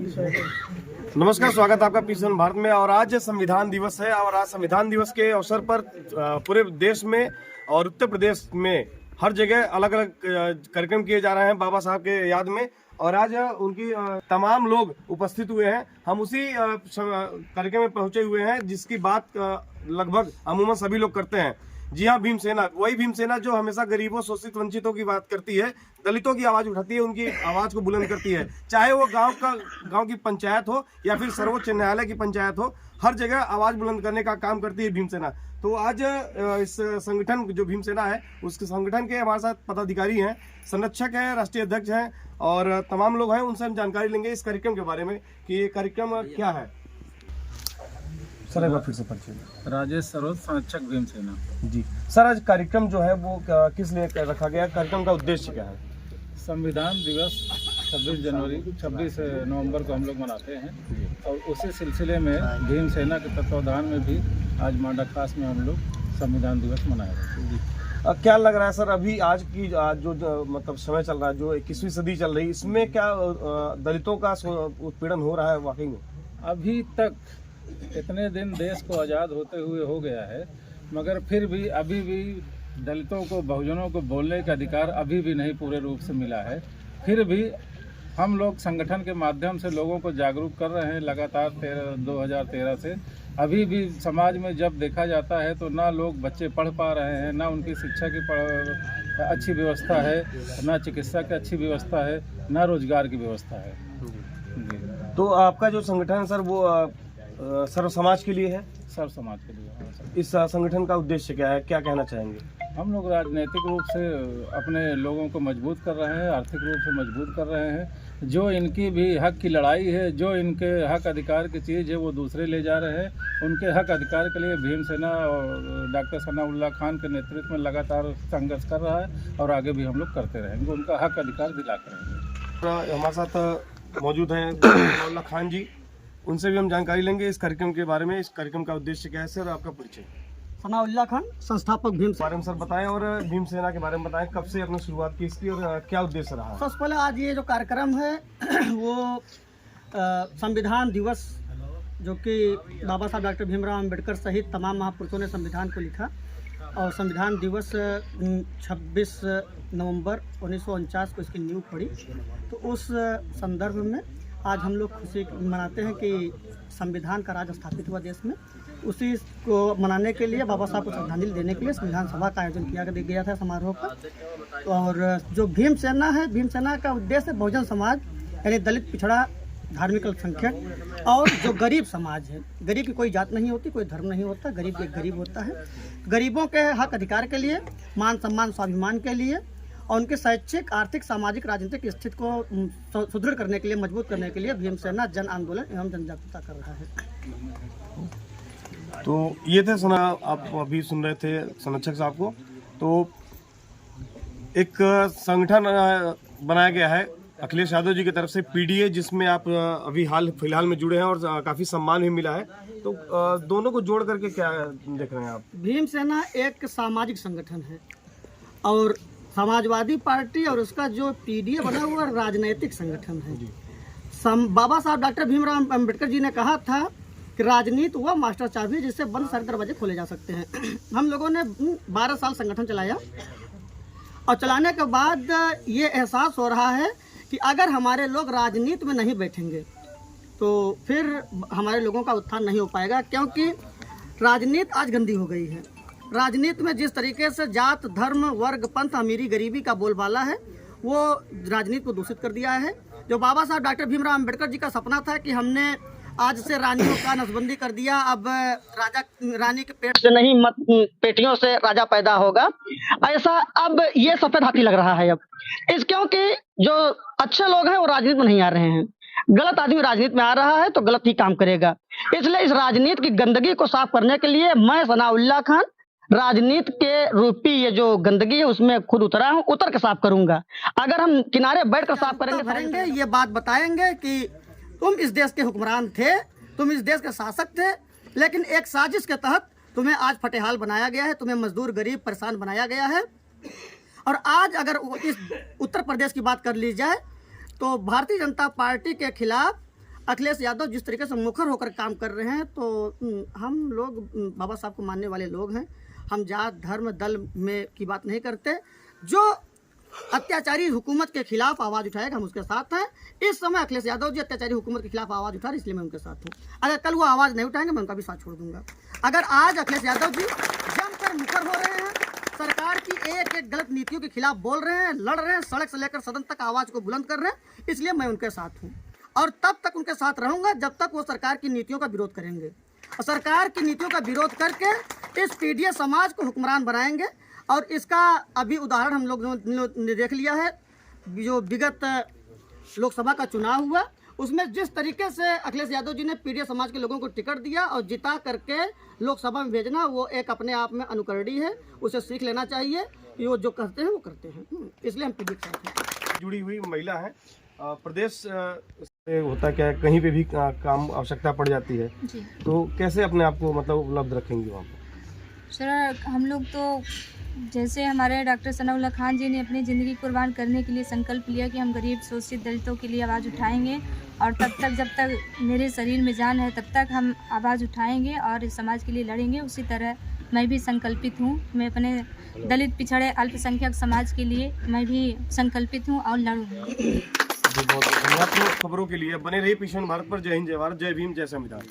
नमस्कार, स्वागत है आपका पीसन भारत में। और आज संविधान दिवस है और आज संविधान दिवस के अवसर पर पूरे देश में और उत्तर प्रदेश में हर जगह अलग अलग कार्यक्रम किए जा रहे हैं बाबा साहब के याद में। और आज उनकी तमाम लोग उपस्थित हुए हैं। हम उसी कार्यक्रम में पहुंचे हुए हैं जिसकी बात लगभग अमूमन सभी लोग करते हैं। जी हाँ, भीमसेना, वही भीमसेना जो हमेशा गरीबों, शोषित, वंचितों की बात करती है, दलितों की आवाज उठाती है, उनकी आवाज को बुलंद करती है। चाहे वो गांव की पंचायत हो या फिर सर्वोच्च न्यायालय की पंचायत हो, हर जगह आवाज बुलंद करने का काम करती है भीमसेना। तो आज इस संगठन जो भीमसेना है, उसके संगठन के हमारे साथ पदाधिकारी हैं, संरक्षक हैं, राष्ट्रीय अध्यक्ष हैं और तमाम लोग हैं। उनसे हम जानकारी लेंगे इस कार्यक्रम के बारे में कि ये कार्यक्रम क्या है। सर, एक बार फिर से परिचय। राजेश सरोज, संरक्षक भीमसेना। जी सर, आज कार्यक्रम जो है वो किस लिए रखा गया? कार्यक्रम का उद्देश्य क्या है? संविधान दिवस 26 नवंबर को हम लोग मनाते हैं और उसी सिलसिले में भीमसेना के तत्वावधान में भी आज मांडा खास में हम लोग संविधान दिवस मनाए। क्या लग रहा है सर, अभी आज की जो मतलब समय चल रहा है, जो 21वीं सदी चल रही है, इसमें क्या दलितों का उत्पीड़न हो रहा है वाकई में? अभी तक इतने दिन देश को आज़ाद होते हुए हो गया है, मगर फिर भी अभी भी दलितों को, बहुजनों को बोलने का अधिकार अभी भी नहीं पूरे रूप से मिला है। फिर भी हम लोग संगठन के माध्यम से लोगों को जागरूक कर रहे हैं लगातार 2013 से। अभी भी समाज में जब देखा जाता है तो ना लोग, बच्चे पढ़ पा रहे हैं, ना उनकी शिक्षा की अच्छी व्यवस्था है, ना चिकित्सा की अच्छी व्यवस्था है, ना रोजगार की व्यवस्था है। तो आपका जो संगठन है सर, वो सर्व समाज के लिए है? सर्व समाज के लिए। इस संगठन का उद्देश्य क्या है, क्या कहना चाहेंगे? हम लोग राजनीतिक रूप से अपने लोगों को मजबूत कर रहे हैं, आर्थिक रूप से मजबूत कर रहे हैं। जो इनकी भी हक की लड़ाई है, जो इनके हक अधिकार की चीज़ है, वो दूसरे ले जा रहे हैं। उनके हक अधिकार के लिए भीमसेना और डॉक्टर सनाउल्लाह खान के नेतृत्व में लगातार संघर्ष कर रहा है और आगे भी हम लोग करते रहेंगे, उनका हक अधिकार दिलाते रहेंगे। हमारे साथ मौजूद हैं सनाउल्लाह खान जी, उनसे भी हम जानकारी लेंगे इस कार्यक्रम के बारे में। इस कार्यक्रम का उद्देश्य क्या है सर, आपका परिचय? सनाउल्लाह खान, संस्थापक भीमसेना। बारे में सर बताएं और भीमसेना के बारे में बताएं, कब से आपने शुरुआत की इसकी और क्या उद्देश्य रहा? सबसे पहले आज ये जो कार्यक्रम है वो संविधान दिवस, जो कि बाबा साहब डॉक्टर भीमराव अम्बेडकर सहित तमाम महापुरुषों ने संविधान को लिखा, और संविधान दिवस 26 नवंबर 1949 को इसकी नींव पड़ी। तो उस संदर्भ में आज हम लोग खुशी मनाते हैं कि संविधान का राज स्थापित हुआ देश में। उसी को मनाने के लिए, बाबा साहब को श्रद्धांजलि देने के लिए संविधान सभा का आयोजन किया गया था, समारोह का। और जो भीमसेना है, भीमसेना का उद्देश्य बहुजन समाज यानी दलित, पिछड़ा, धार्मिक अल्पसंख्यक और जो गरीब समाज है। गरीब की कोई जात नहीं होती, कोई धर्म नहीं होता, गरीब एक गरीब होता है। गरीबों के हक अधिकार के लिए, मान सम्मान स्वाभिमान के लिए और उनके शैक्षिक, आर्थिक, सामाजिक, राजनीतिक स्थिति को सुदृढ़ करने के लिए, मजबूत करने के लिए भीमसेना जन आंदोलन एवं जन जागरूकता कर रहा है। तो ये थे आप अभी सुन रहे थे संरक्षक साहब को। तो एक संगठन बनाया गया है अखिलेश यादव जी की तरफ से, पीडीए, जिसमें आप अभी फिलहाल में जुड़े हैं और काफ़ी सम्मान भी मिला है। तो दोनों को जोड़ करके क्या देख रहे हैं आप? भीमसेना एक सामाजिक संगठन है और समाजवादी पार्टी और उसका जो पीडीए बना हुआ राजनीतिक संगठन है। बाबा साहब डॉक्टर भीमराव अम्बेडकर जी ने कहा था कि राजनीति वह मास्टर चाबी जिससे बंद सारे दरवाजे खोले जा सकते हैं। हम लोगों ने 12 साल संगठन चलाया और चलाने के बाद ये एहसास हो रहा है कि अगर हमारे लोग राजनीति में नहीं बैठेंगे तो फिर हमारे लोगों का उत्थान नहीं हो पाएगा, क्योंकि राजनीति आज गंदी हो गई है। राजनीति में जिस तरीके से जात, धर्म, वर्ग, पंथ, अमीरी, गरीबी का बोलबाला है, वो राजनीति को दूषित कर दिया है। जो बाबा साहब डॉक्टर भीमराव अम्बेडकर जी का सपना था कि हमने आज से रानियों का नसबंदी कर दिया, अब रानी के पेट से नहीं, पेटियों से राजा पैदा होगा, ऐसा अब ये सफेद हाथी लग रहा है। अब क्योंकि जो अच्छे लोग हैं वो राजनीति में नहीं आ रहे हैं, गलत आदमी राजनीति में आ रहा है तो गलत ही काम करेगा। इसलिए इस राजनीति की गंदगी को साफ करने के लिए मैं सनाउल्लाह खान राजनीति के रूपी ये जो गंदगी है उसमें खुद उतरा हूँ, उतर के साफ करूंगा। अगर हम किनारे बैठकर साफ करेंगे, ये बात बताएंगे कि तुम इस देश के हुक्मरान थे, तुम इस देश के शासक थे, लेकिन एक साजिश के तहत तुम्हें आज फटेहाल बनाया गया है, तुम्हें मजदूर, गरीब, परेशान बनाया गया है। और आज अगर इस उत्तर प्रदेश की बात कर ली जाए तो भारतीय जनता पार्टी के खिलाफ अखिलेश यादव जिस तरीके से मुखर होकर काम कर रहे हैं, तो हम लोग बाबा साहब को मानने वाले लोग हैं। हम जात धर्म दल में की बात नहीं करते। जो अत्याचारी हुकूमत के खिलाफ आवाज़ उठाएगा हम उसके साथ हैं। इस समय अखिलेश यादव जी अत्याचारी हुकूमत के खिलाफ आवाज़ उठा रहे, इसलिए मैं उनके साथ हूँ। अगर कल वो आवाज़ नहीं उठाएंगे, मैं उनका भी साथ छोड़ दूंगा। अगर आज अखिलेश यादव जी जमकर मुखर हो रहे हैं, सरकार की एक एक गलत नीतियों के खिलाफ बोल रहे हैं, लड़ रहे हैं, सड़क से लेकर सदन तक आवाज़ को बुलंद कर रहे हैं, इसलिए मैं उनके साथ हूँ और तब तक उनके साथ रहूँगा जब तक वो सरकार की नीतियों का विरोध करेंगे। और सरकार की नीतियों का विरोध करके इस पीडीए समाज को हुक्मरान बनाएंगे। और इसका अभी उदाहरण हम लोग ने देख लिया है। जो विगत लोकसभा का चुनाव हुआ, उसमें जिस तरीके से अखिलेश यादव जी ने पीडीए समाज के लोगों को टिकट दिया और जिता करके लोकसभा में भेजना, वो एक अपने आप में अनुकरणीय है। उसे सीख लेना चाहिए कि वो जो करते हैं वो करते हैं। इसलिए हम पीडीए के साथ हैं। जुड़ी हुई महिला है। प्रदेश से होता क्या है, कहीं पे भी काम आवश्यकता पड़ जाती है, तो कैसे अपने आप को मतलब उपलब्ध रखेंगे वहाँ पर? सर, हम लोग तो जैसे हमारे डॉक्टर सनाउल्लाह खान जी ने अपनी ज़िंदगी कुर्बान करने के लिए संकल्प लिया कि हम गरीब शोषित दलितों के लिए आवाज़ उठाएंगे, और तब तक जब तक मेरे शरीर में जान है तब तक हम आवाज़ उठाएंगे और इस समाज के लिए लड़ेंगे। उसी तरह मैं भी संकल्पित हूँ। मैं अपने दलित पिछड़े अल्पसंख्यक समाज के लिए मैं भी संकल्पित हूँ और लड़ूँगी। बहुत धन्यवाद। खबरों के लिए बने रहिए पीछे भारत पर। जय हिंद, जय भारत, जय भीम, जय संविधान।